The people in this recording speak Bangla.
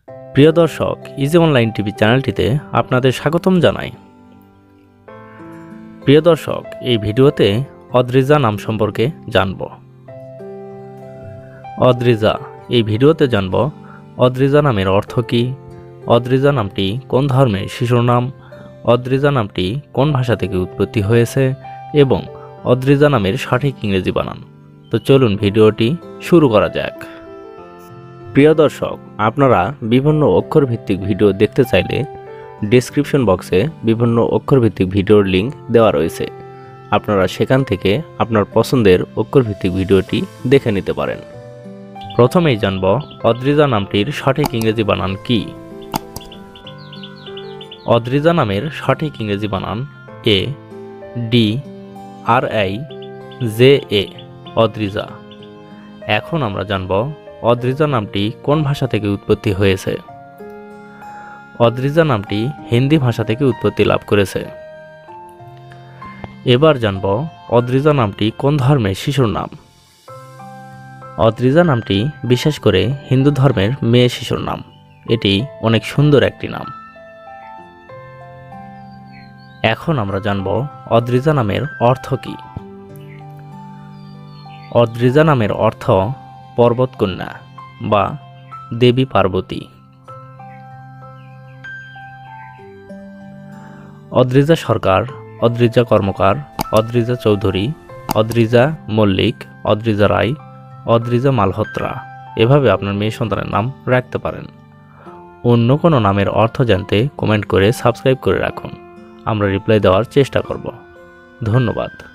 প্রিয় দর্শক, ইজি অনলাইন টিভি চ্যানেলটিতে আপনাদের স্বাগতম জানাই। প্রিয় দর্শক, এই ভিডিওতে অদ্রিজা নাম সম্পর্কে জানব। অদ্রিজা, এই ভিডিওতে জানব অদ্রিজা নামের অর্থ কী, অদ্রিজা নামটি কোন ধর্মের শিশুর নাম, অদ্রিজা নামটি কোন ভাষা থেকে উৎপত্তি হয়েছে এবং অদ্রিজা নামের সঠিক ইংরেজি বানান। তো চলুন ভিডিওটি শুরু করা যাক। প্রিয় দর্শক, আপনারা বিভিন্ন অক্ষরভিত্তিক ভিডিও দেখতে চাইলে ডেসক্রিপশন বক্সে বিভিন্ন অক্ষরভিত্তিক ভিডিওর লিঙ্ক দেওয়া রয়েছে। আপনারা সেখান থেকে আপনার পছন্দের অক্ষরভিত্তিক ভিডিওটি দেখে নিতে পারেন। প্রথমেই জানব অদ্রিজা নামটির সঠিক ইংরেজি বানান কি। অদ্রিজা নামের সঠিক ইংরেজি বানান ADRIJA, অদ্রিজা। এখন আমরা জানব অদ্রিজা নামটি কোন ভাষা থেকে উৎপত্তি হয়েছে। অদ্রিজা নামটি হিন্দি ভাষা থেকে উৎপত্তি লাভ করেছে। এবার জানব অদ্রিজা নামটি কোন ধর্মের শিশুর নাম। অদ্রিজা নামটি বিশেষ করে হিন্দু ধর্মের মেয়ে শিশুর নাম। এটি অনেক সুন্দর একটি নাম। এখন আমরা জানব অদ্রিজা নামের অর্থ কী। অদ্রিজা নামের অর্থ পর্বতকন্যা বা দেবী পার্বতী। অদ্রিজা সরকার, অদ্রিজা কর্মকার, অদ্রিজা চৌধুরী, অদ্রিজা মল্লিক, অদ্রিজা রায়, অদ্রিজা মালহোত্রা, এভাবে আপনার মেয়ে সন্তানের নাম রাখতে পারেন। অন্য কোনো নামের অর্থ জানতে কমেন্ট করে সাবস্ক্রাইব করে রাখুন। আমরা রিপ্লাই দেওয়ার চেষ্টা করব। ধন্যবাদ।